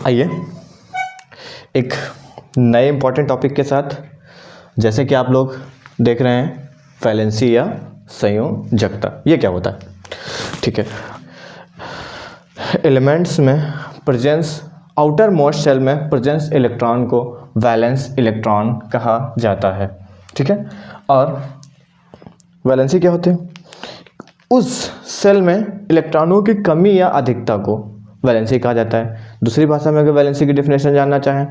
आइए एक नए इम्पॉर्टेंट टॉपिक के साथ, जैसे कि आप लोग देख रहे हैं वैलेंसी या संयोजकता, ये क्या होता है। ठीक है, एलिमेंट्स में प्रेजेंस, आउटर मोस्ट शेल में प्रेजेंस इलेक्ट्रॉन को वैलेंस इलेक्ट्रॉन कहा जाता है। ठीक है, और वैलेंसी क्या होते हैं, उस सेल में इलेक्ट्रॉनों की कमी या अधिकता को वैलेंसी कहा जाता है। दूसरी भाषा में अगर वैलेंसी की डेफिनेशन जानना चाहें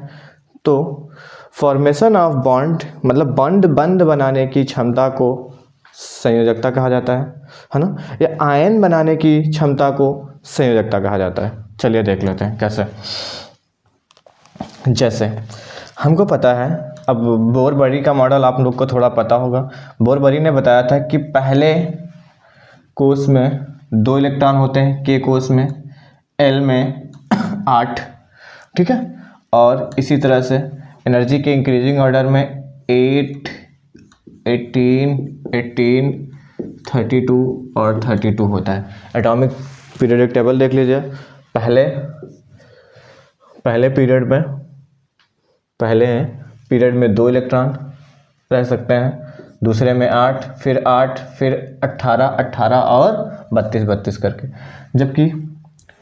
तो फॉर्मेशन ऑफ बॉन्ड, मतलब बंध बनाने की क्षमता को संयोजकता कहा जाता है ना, या आयन बनाने की क्षमता को संयोजकता कहा जाता है। चलिए देख लेते हैं कैसे। जैसे हमको पता है, अब बोरबरी का मॉडल आप लोग को थोड़ा पता होगा। बोरबरी ने बताया था कि पहले कोष में 2 इलेक्ट्रॉन होते हैं, के कोष में, एल में 8। ठीक है, और इसी तरह से एनर्जी के इंक्रीजिंग ऑर्डर में 8, 18, 32 और 32 होता है। एटॉमिक पीरियोडिक टेबल देख लीजिए। पहले पीरियड में 2 इलेक्ट्रॉन रह सकते हैं, दूसरे में 8, फिर 18 और 32 करके। जबकि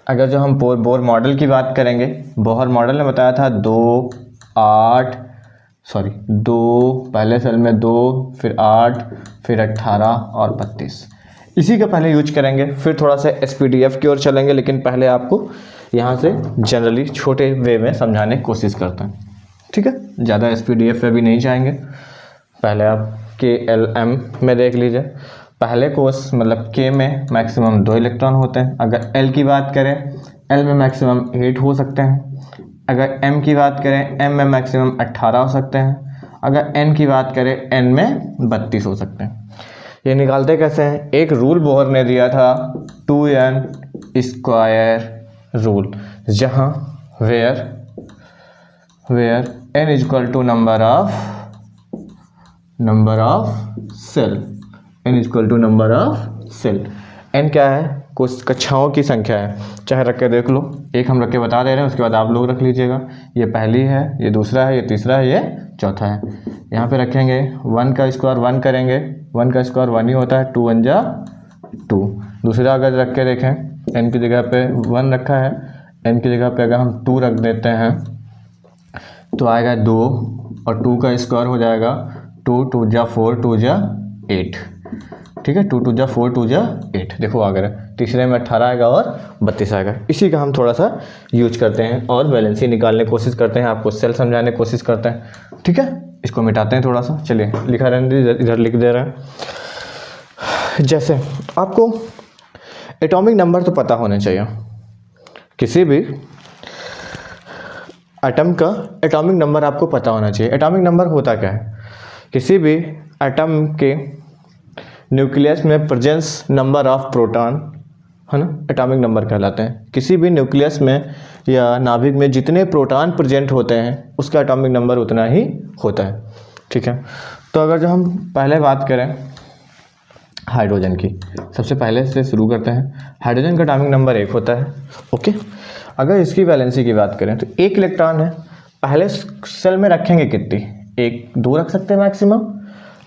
अगर जो हम बोर मॉडल की बात करेंगे, बोहर मॉडल ने बताया था 2 पहले सेल में 2, फिर 8, फिर 18 और 32। इसी का पहले यूज करेंगे, फिर थोड़ा सा SPDF की ओर चलेंगे, लेकिन पहले आपको यहाँ से जनरली छोटे वे में समझाने की कोशिश करते हैं। ठीक है, ज़्यादा SPDF में भी नहीं जाएंगे। पहले आप KLM में देख लीजिए। पहले कोष मतलब K में मैक्सिमम 2 इलेक्ट्रॉन होते हैं। अगर L की बात करें, L में मैक्सिमम 8 हो सकते हैं। अगर M की बात करें, M में मैक्सिमम 18 हो सकते हैं। अगर N की बात करें, N में 32 हो सकते हैं। ये निकालते कैसे हैं, एक रूल बोहर ने दिया था 2n स्क्वायर रूल, जहाँ where n equal to number of cell, n equal to number of cell. n क्या है, कुछ कक्षाओं की संख्या है, चाहे रख के देख लो। एक हम रख के बता दे रहे हैं, उसके बाद आप लोग रख लीजिएगा। ये पहली है, ये दूसरा है, ये तीसरा है, ये चौथा है। यहाँ पे रखेंगे 1 का स्क्वायर 1 करेंगे, 1 का स्क्वायर 1 ही होता है, 2 1 जा 2। दूसरा अगर रख के देखें, n की जगह पे 1 रखा है, n की जगह पे अगर हम 2 रख देते हैं तो आएगा 2, और 2 का स्क्वायर हो जाएगा 2 2 जा 4, 2 जा 8। ठीक है, 2 2 जा 4, 2 जा 8। देखो आ गया, तीसरे में 18 आएगा और 32 आएगा। इसी का हम थोड़ा सा यूज करते हैं और वैलेंसी निकालने की कोशिश करते हैं, आपको सेल समझाने की कोशिश करते हैं। ठीक है, इसको मिटाते हैं थोड़ा सा। चलिए लिखा रहने, इधर लिख दे रहे हैं। जैसे आपको एटॉमिक नंबर तो पता होना चाहिए, किसी भी एटम का एटॉमिक नंबर आपको पता होना चाहिए। एटॉमिक नंबर होता क्या है, किसी भी एटम के न्यूक्लियस में प्रेजेंस नंबर ऑफ प्रोटॉन, है ना, एटॉमिक नंबर कहलाते हैं। किसी भी न्यूक्लियस में या नाभिक में जितने प्रोटॉन प्रेजेंट होते हैं उसका एटॉमिक नंबर उतना ही होता है। ठीक है, तो अगर जो हम पहले बात करें हाइड्रोजन की, सबसे पहले से शुरू करते हैं। हाइड्रोजन का एटॉमिक नंबर 1 होता है। ओके, अगर इसकी वैलेंसी की बात करें तो 1 इलेक्ट्रॉन है। पहले सेल में रखेंगे कितनी, 1 2 रख सकते हैं मैक्सिमम,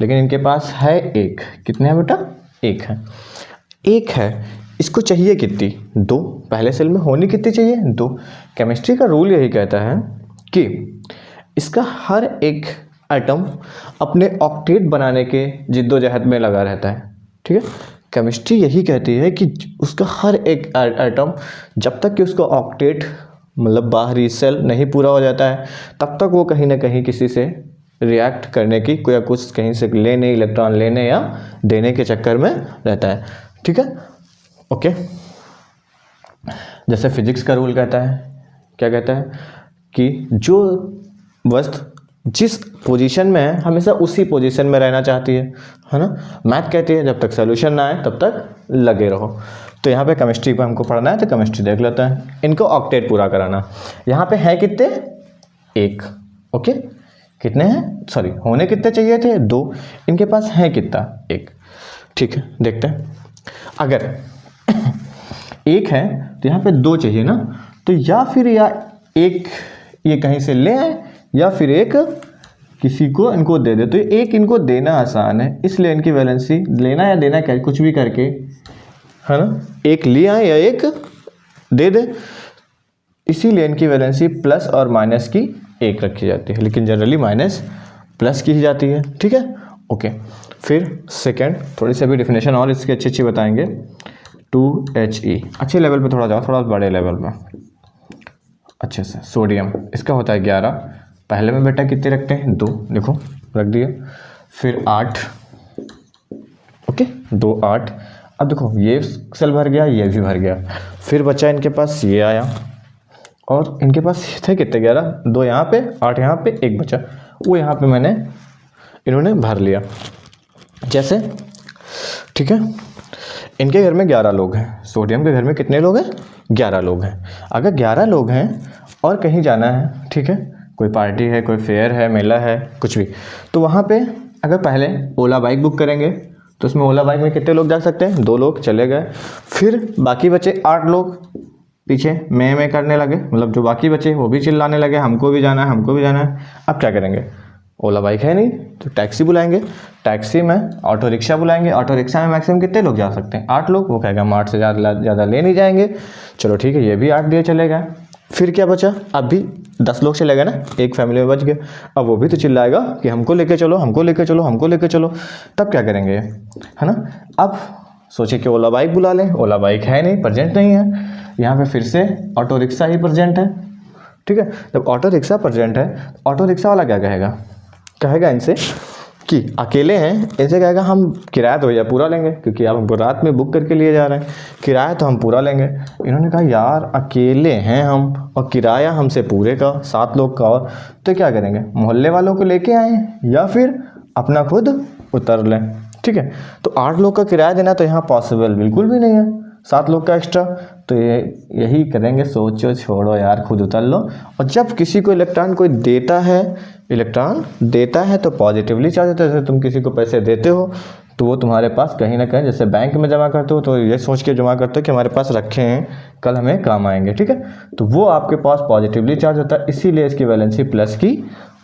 लेकिन इनके पास है 1। कितने हैं बेटा, 1 है। 1 है, इसको चाहिए कितनी, 2। पहले सेल में होनी कितनी चाहिए, 2। केमिस्ट्री का रूल यही कहता है कि इसका हर एक एटम अपने ऑक्टेट बनाने के जिद्दोजहद में लगा रहता है। ठीक है, केमिस्ट्री यही कहती है कि उसका हर एक एटम जब तक कि उसका ऑक्टेट मतलब बाहरी सेल नहीं पूरा हो जाता है, तब तक वो कहीं ना कहीं किसी से रिएक्ट करने की या कुछ कहीं से लेने, इलेक्ट्रॉन लेने या देने के चक्कर में रहता है। ठीक है, ओके। जैसे फिजिक्स का रूल कहता है, क्या कहता है कि जो वस्तु जिस पोजीशन में है हमेशा उसी पोजीशन में रहना चाहती है ना। मैथ कहती है जब तक सोल्यूशन ना आए तब तक लगे रहो। तो यहाँ पे केमिस्ट्री पे हमको पढ़ना है तो केमिस्ट्री देख लेते हैं। इनको ऑक्टेट पूरा कराना। यहाँ पे है कितने, 1। ओके, कितने हैं, सॉरी होने कितने चाहिए थे, 2। इनके पास है कितना, 1। ठीक है, देखते हैं। अगर 1 है तो यहाँ पे 2 चाहिए ना, तो या फिर एक ये कहीं से ले आए या फिर एक किसी को इनको दे दे। तो एक इनको देना आसान है, इसलिए इनकी वैलेंसी लेना या देना क्या कुछ भी करके, है ना, एक ले आए या एक दे दे, इसीलिए इनकी वैलेंसी प्लस और माइनस की एक रखी जाती है, लेकिन जनरली माइनस प्लस की ही जाती है। ठीक है, ओके। फिर सेकंड, थोड़ी सी अभी डेफिनेशन और इसकी अच्छी अच्छी बताएंगे। 2He, अच्छे लेवल पे थोड़ा जाओ, थोड़ा बड़े लेवल पे अच्छे से। सोडियम, इसका होता है 11, पहले में बेटा कितने रखते हैं 2, देखो रख दिया। फिर 8, ओके 2 8। अब देखो ये सेल भर गया, ये भी भर गया, फिर बचा इनके पास ये आया, और इनके पास थे कितने 11, 2 यहाँ पे 8 यहाँ पे, एक बचा, वो यहाँ पे मैंने इन्होंने भर लिया जैसे। ठीक है, इनके घर में 11 लोग हैं, सोडियम के घर में कितने लोग हैं 11 लोग हैं। अगर 11 लोग हैं और कहीं जाना है, ठीक है, कोई पार्टी है, कोई फेयर है, मेला है, कुछ भी, तो वहाँ पे अगर पहले ओला बाइक बुक करेंगे तो उसमें ओला बाइक में कितने लोग जा सकते हैं 2 लोग, चले गए। फिर बाकी बचे 8 लोग पीछे मैं करने लगे, मतलब जो बाकी बचे वो भी चिल्लाने लगे हमको भी जाना है, हमको भी जाना है। अब क्या करेंगे, ओला बाइक है नहीं तो टैक्सी बुलाएंगे, टैक्सी में ऑटो रिक्शा बुलाएंगे, ऑटो रिक्शा में मैक्सिमम कितने लोग जा सकते हैं 8 लोग। वो कहेगा हम 8 से ज़्यादा ले नहीं जाएंगे, चलो ठीक है, ये भी 8 दिए चले गए। फिर क्या बचा, अब भी 10 लोग चले गए ना, एक फैमिली में बच गए। अब वो भी तो चिल्लाएगा कि हमको लेके चलो, हमको लेके चलो, हमको लेके चलो। तब क्या करेंगे, है ना। अब सोचे कि ओला बाइक बुला लें, ओला बाइक है नहीं, प्रेजेंट नहीं है। यहाँ पे फिर से ऑटो रिक्शा ही प्रेजेंट है। ठीक है, जब ऑटो रिक्शा प्रेजेंट है, ऑटो रिक्शा वाला क्या कहेगा इनसे कि अकेले हैं, इनसे कहेगा हम किराया तो भैया पूरा लेंगे, क्योंकि आप हमको रात में बुक करके लिए जा रहे हैं, किराया तो हम पूरा लेंगे। इन्होंने कहा यार अकेले हैं हम और किराया हमसे पूरे का 7 लोग का, और तो क्या करेंगे, मोहल्ले वालों को लेके आएँ या फिर अपना खुद उतर लें। ठीक है, तो 8 लोग का किराया देना तो यहाँ पॉसिबल बिल्कुल भी नहीं है, 7 लोग का एक्स्ट्रा, तो ये यही करेंगे, सोचो छोड़ो यार, खुद उतर लो। और जब किसी को इलेक्ट्रॉन कोई देता है तो पॉजिटिवली चार्ज होता है। जैसे तुम किसी को पैसे देते हो तो वो तुम्हारे पास कहीं ना कहीं, जैसे बैंक में जमा करते हो तो ये सोच के जमा करते हो कि हमारे पास रखे हैं, कल हमें काम आएंगे। ठीक है, तो वो आपके पास पॉजिटिवली चार्ज होता है, इसीलिए इसकी वैलेंसी प्लस की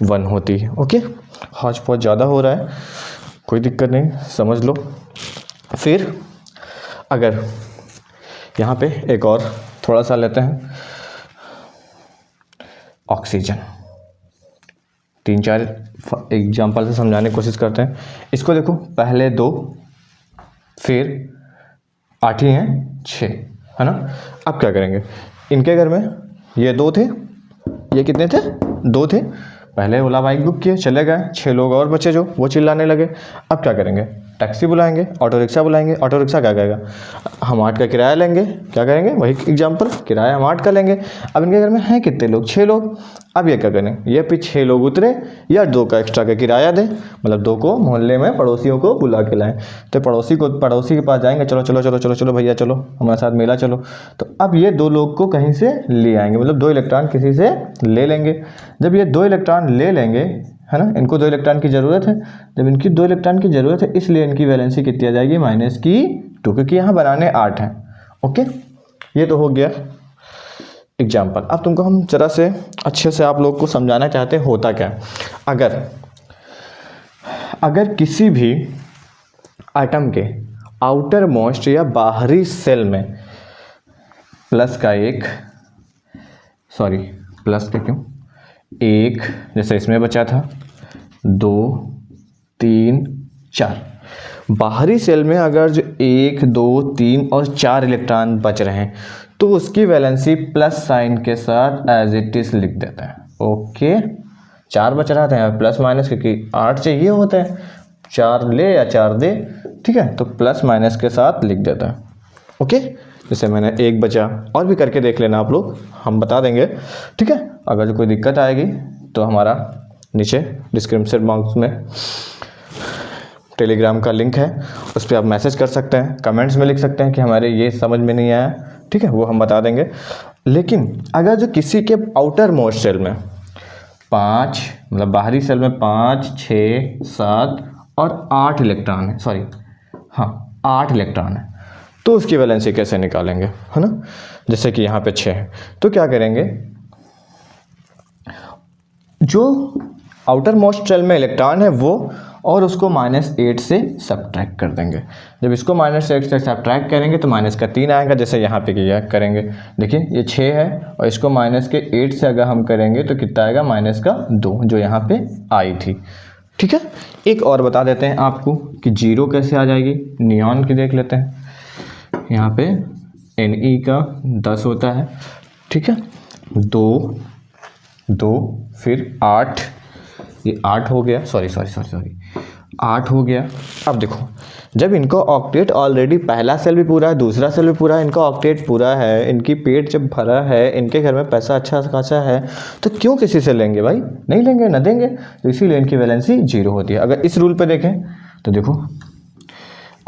1 होती है। ओके, हौच बहुत ज़्यादा हो रहा है, कोई दिक्कत नहीं, समझ लो। फिर अगर यहाँ पे एक और थोड़ा सा लेते हैं, ऑक्सीजन, 3-4 एग्जाम्पल से समझाने की कोशिश करते हैं। इसको देखो, पहले 2, फिर 8 ही हैं 6, है ना। अब क्या करेंगे, इनके घर में ये 2 थे, ये कितने थे 2 थे, पहले ओला बाइक बुक किए, चले गए, 6 लोग और बचे जो वो चिल्लाने लगे। अब क्या करेंगे, टैक्सी बुलाएंगे, ऑटो रिक्शा बुलाएंगे। ऑटो रिक्शा क्या कहेगा, हम 8 का किराया लेंगे, क्या करेंगे, वही एग्जांपल, किराया हम 8 का लेंगे। अब इनके घर में हैं कितने लोग, 6 लोग। अब ये क्या करें, ये फिर 6 लोग उतरे या 2 का एक्स्ट्रा का किराया दें, मतलब 2 को मोहल्ले में पड़ोसियों को बुला के लाएं। तो पड़ोसी के पास जाएंगे, चलो चलो चलो चलो चलो भैया चलो हमारे साथ मेला चलो। तो अब ये 2 लोग को कहीं से ले आएंगे, मतलब 2 इलेक्ट्रॉन किसी से ले लेंगे। जब ये 2 इलेक्ट्रॉन ले लेंगे, है ना, इनको 2 इलेक्ट्रॉन की ज़रूरत है, जब इनकी 2 इलेक्ट्रॉन की ज़रूरत है, इसलिए इनकी वैलेंसी कितनी आ जाएगी -2, क्योंकि यहाँ बनाने 8 हैं। ओके, ये तो हो गया एग्जाम्पल। अब तुमको हम जरा से अच्छे से आप लोग को समझाना चाहते हैं होता क्या। अगर किसी भी एटम के आउटर मोस्ट या बाहरी सेल में प्लस का क्यों 1, जैसे इसमें बचा था 2 3 4, बाहरी सेल में अगर जो 1 2 3 और 4 इलेक्ट्रॉन बच रहे हैं तो उसकी वैलेंसी प्लस साइन के साथ एज इट इज लिख देता है। ओके, 4 बच रहा था, प्लस माइनस, क्योंकि 8 चाहिए होता है, 4 ले या 4 दे, ठीक है, तो प्लस माइनस के साथ लिख देता है। ओके, जैसे मैंने 1 बचा, और भी करके देख लेना आप लोग, हम बता देंगे। ठीक है, अगर जो कोई दिक्कत आएगी तो हमारा नीचे डिस्क्रिप्शन बॉक्स में टेलीग्राम का लिंक है, उस पर आप मैसेज कर सकते हैं, कमेंट्स में लिख सकते हैं कि हमारे ये समझ में नहीं आया, ठीक है, वो हम बता देंगे। लेकिन अगर जो किसी के आउटर मोस्ट सेल में 5, मतलब बाहरी सेल में 5 6 7 और 8 इलेक्ट्रॉन है, 8 इलेक्ट्रॉन है, तो उसकी वैलेंसी कैसे निकालेंगे, है ना। जैसे कि यहाँ पे 6 है, तो क्या करेंगे, जो आउटर मोस्ट शेल में इलेक्ट्रॉन है वो, और उसको -8 से सब्ट्रैक्ट कर देंगे। जब इसको -8 से सब्ट्रैक्ट करेंगे तो माइनस का 3 आएगा, जैसे यहाँ पे किया करेंगे। देखिए ये 6 है और इसको -8 से अगर हम करेंगे तो कितना आएगा, -2, जो यहाँ पे आई थी। ठीक है, एक और बता देते हैं आपको कि 0 कैसे आ जाएगी। नियॉन की देख लेते हैं। यहाँ पे Ne का 10 होता है। ठीक है, 2 फिर 8, ये 8 हो गया, सॉरी 8 हो गया। अब देखो, जब इनको ऑक्टेट ऑलरेडी पहला सेल भी पूरा है, दूसरा सेल भी पूरा है, इनका ऑक्टेट पूरा है, इनकी पेट जब भरा है, इनके घर में पैसा अच्छा खासा है, तो क्यों किसी से लेंगे भाई? नहीं लेंगे, ना देंगे। तो इसीलिए इनकी वैलेंसी 0 होती है। अगर इस रूल पे देखें तो देखो,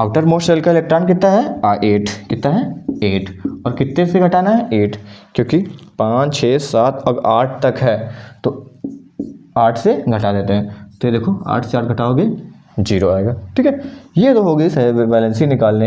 आउटर मोस्ट शेल का इलेक्ट्रॉन कितना है, 8, कितना है 8, और कितने से घटाना है 8, क्योंकि 5, 6, 7 और 8 तक है, तो 8 से घटा देते हैं। तो ये देखो 8 से 8 घटाओगे 0 आएगा। ठीक है, ये तो हो गई वैलेंसी निकालने